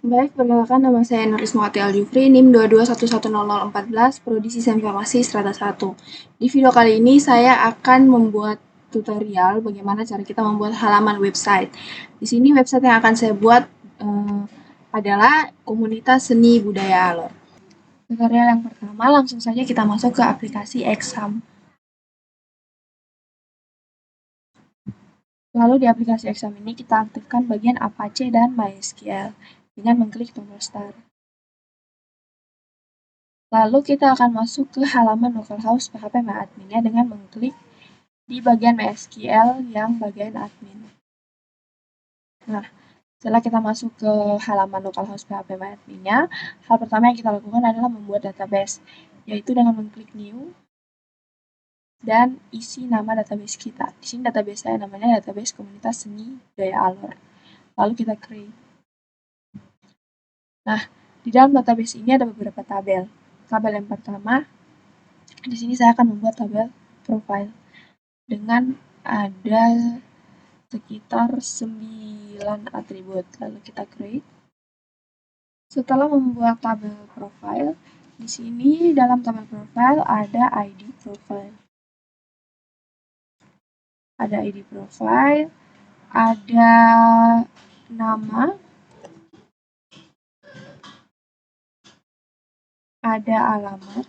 Baik, perkenalkan nama saya Nurismawati Aljufri, NIM 22110014, Prodi Sistem Informasi Strata 1. Di video kali ini saya akan membuat tutorial bagaimana cara kita membuat halaman website. Di sini website yang akan saya buat adalah Komunitas Seni Budaya Alor. Tutorial yang pertama, langsung saja kita masuk ke aplikasi Exam. Lalu di aplikasi Exam ini kita aktifkan bagian Apache dan MySQL dengan mengklik tombol Start. Lalu kita akan masuk ke halaman localhost php.my-admin-nya dengan mengklik di bagian MySQL yang bagian admin. Nah, setelah kita masuk ke halaman localhost php.my-admin-nya, hal pertama yang kita lakukan adalah membuat database, yaitu dengan mengklik new dan isi nama database kita. Di sini database saya namanya database Komunitas Seni Budaya Alor. Lalu kita create. Nah, di dalam database ini ada beberapa tabel. Tabel yang pertama, di sini saya akan membuat tabel profile dengan ada sekitar 9 atribut. Lalu kita create. Setelah membuat tabel profile, di sini dalam tabel profile ada ID profile. Ada ID profile, ada nama, ada alamat,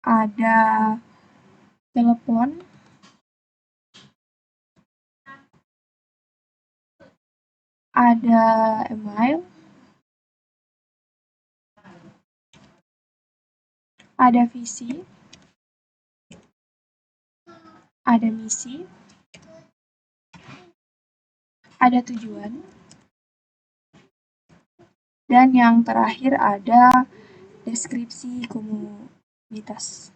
ada telepon, ada email, ada visi, ada misi, ada tujuan, dan yang terakhir ada deskripsi komunitas.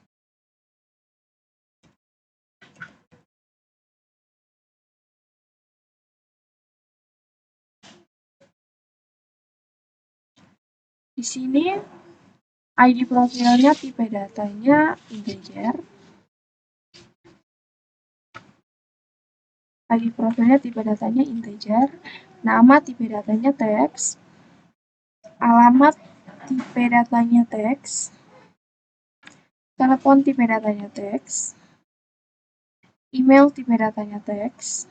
Di sini ID profilnya tipe datanya integer. ID profilnya tipe datanya integer, nama tipe datanya teks, alamat tipe datanya teks, telepon tipe datanya teks, email tipe datanya teks,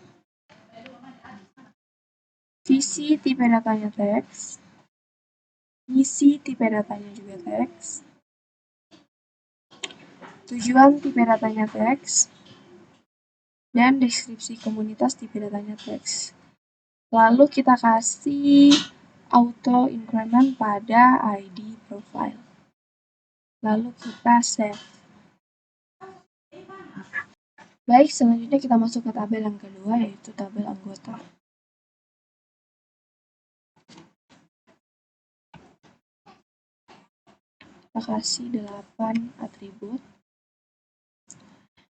visi tipe datanya teks, misi tipe datanya juga teks, tujuan tipe datanya teks, dan deskripsi komunitas tipe datanya teks. Lalu kita kasih auto increment pada ID profile. Lalu kita save. Baik, selanjutnya kita masuk ke tabel yang kedua, yaitu tabel anggota. Kita kasih 8 atribut.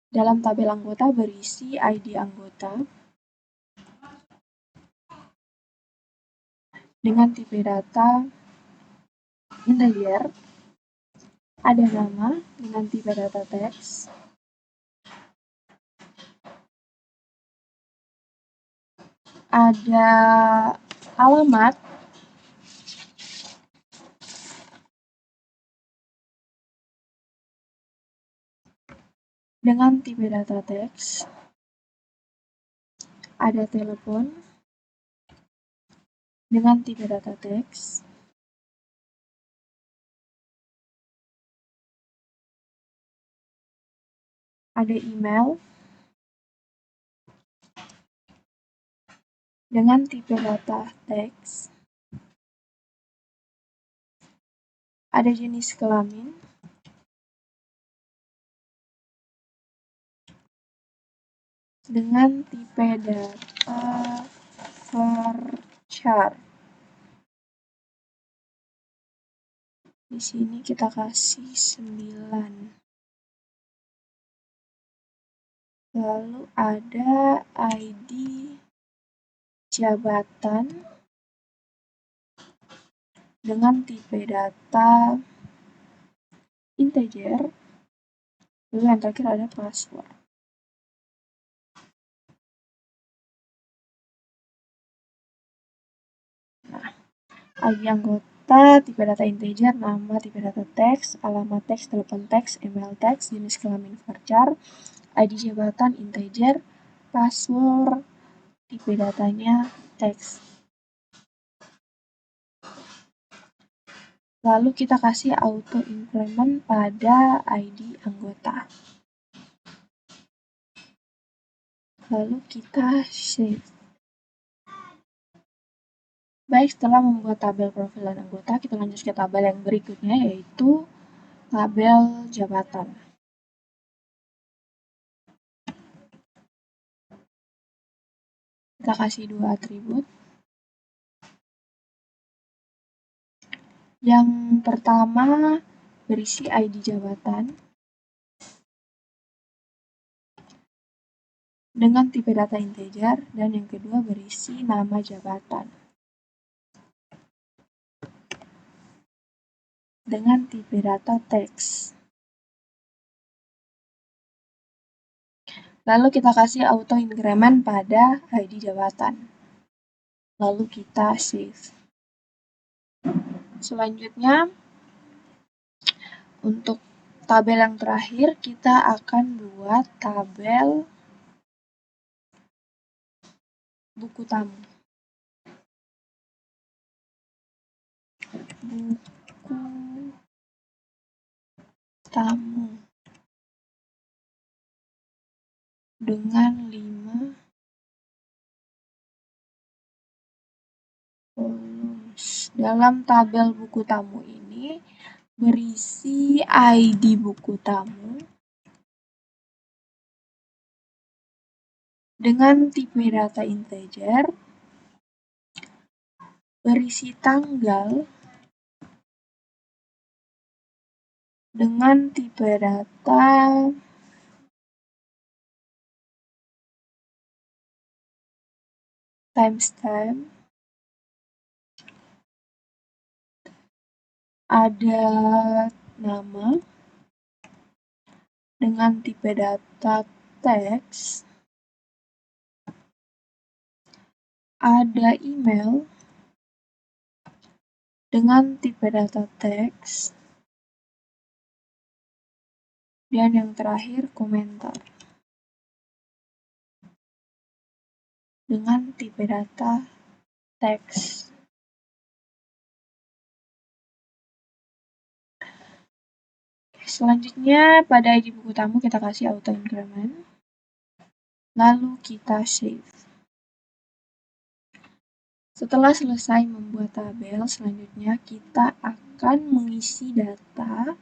Dalam tabel anggota berisi ID anggota dengan tipe data integer, ada nama dengan tipe data teks, ada alamat dengan tipe data teks, ada telepon dengan tipe data teks, ada email dengan tipe data teks, ada jenis kelamin, dengan tipe data varchar. Di sini kita kasih 9. Lalu ada ID jabatan dengan tipe data integer. Lalu yang terakhir ada password. ID anggota, tipe data integer, nama, tipe data teks, alamat teks, telepon teks, email teks, jenis kelamin varchar, ID jabatan integer, password, tipe datanya teks. Lalu kita kasih auto increment pada ID anggota. Lalu kita save. Baik, setelah membuat tabel profil dan anggota, kita lanjut ke tabel yang berikutnya, yaitu tabel jabatan. Kita kasih 2 atribut. Yang pertama berisi ID jabatan dengan tipe data integer, dan yang kedua berisi nama jabatan dengan tipe data teks. Lalu kita kasih auto increment pada ID jabatan. Lalu kita save. Selanjutnya, untuk tabel yang terakhir, kita akan buat tabel buku tamu. Buku tamu dengan 5 columns. Dalam tabel buku tamu ini berisi ID buku tamu dengan tipe data integer, berisi tanggal dengan tipe data timestamp, ada nama dengan tipe data teks, ada email dengan tipe data teks, dan yang terakhir komentar dengan tipe data teks. Selanjutnya, pada ID buku tamu kita kasih auto increment, lalu kita save. Setelah selesai membuat tabel, selanjutnya kita akan mengisi data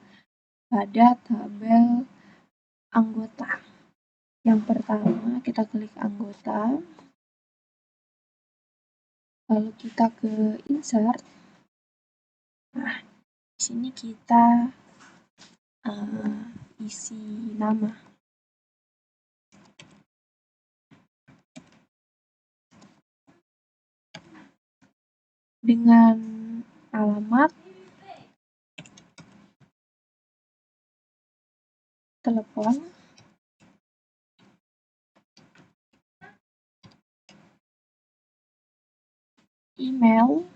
pada tabel anggota. Yang pertama, kita klik anggota, lalu kita ke insert. Nah, di sini kita isi nama. Dengan alamat, telepon, email,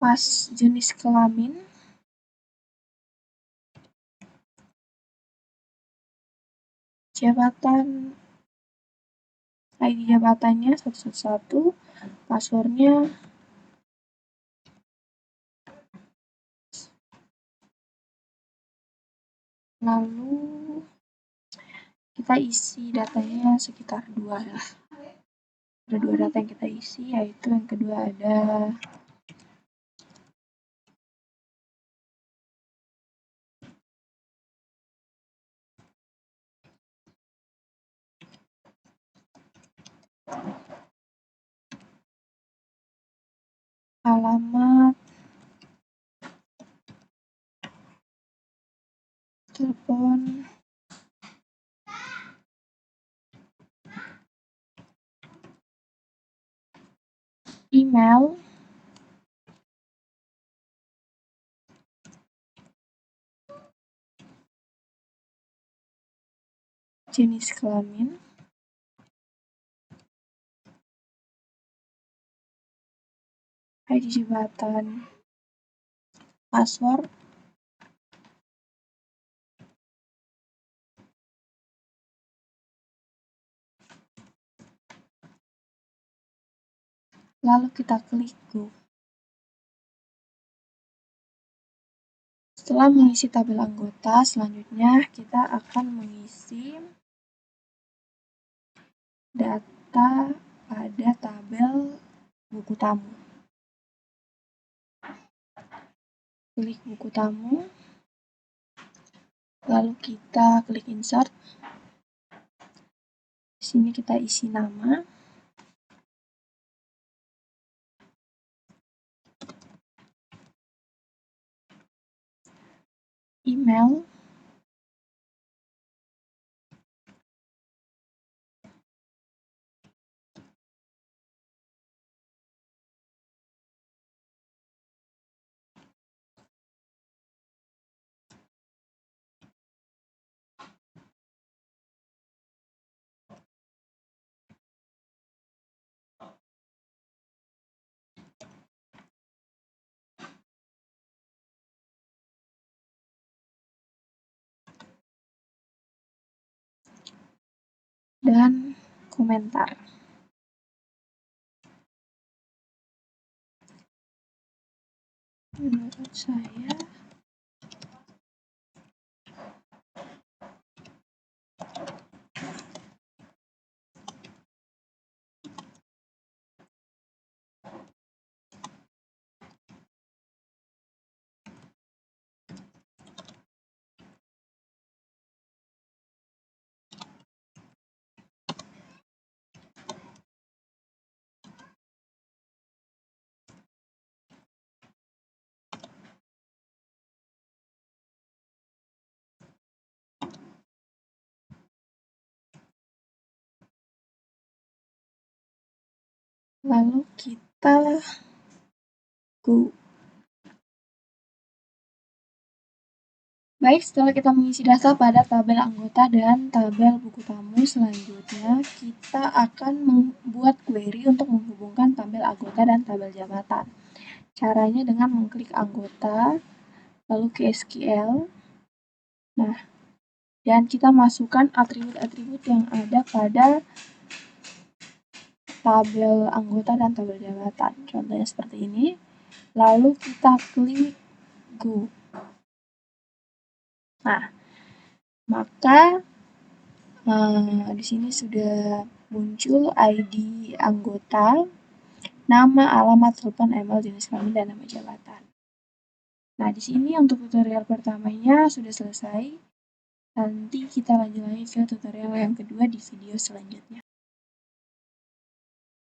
pas jenis kelamin, jabatan, ID jabatannya 111, passwordnya, lalu kita isi datanya sekitar 2 lah. Ada 2 data yang kita isi, yaitu yang kedua ada alamat, telepon, email, jenis kelamin, ID jabatan, password, lalu kita klik Go. Setelah mengisi tabel anggota, selanjutnya kita akan mengisi data pada tabel buku tamu. Klik buku tamu, lalu kita klik insert. Di sini kita isi nama, email, dan komentar. Menurut saya lalu kita Go. Baik, setelah kita mengisi data pada tabel anggota dan tabel buku tamu, selanjutnya kita akan membuat query untuk menghubungkan tabel anggota dan tabel jabatan. Caranya dengan mengklik anggota, lalu ke SQL. Nah, dan kita masukkan atribut-atribut yang ada pada tabel anggota dan tabel jabatan. Contohnya seperti ini. Lalu kita klik Go. Nah, maka di sini sudah muncul ID anggota, nama, alamat, telepon, email, jenis kelamin, dan nama jabatan. Nah, di sini untuk tutorial pertamanya sudah selesai. Nanti kita lanjut lagi ke tutorial yang kedua di video selanjutnya.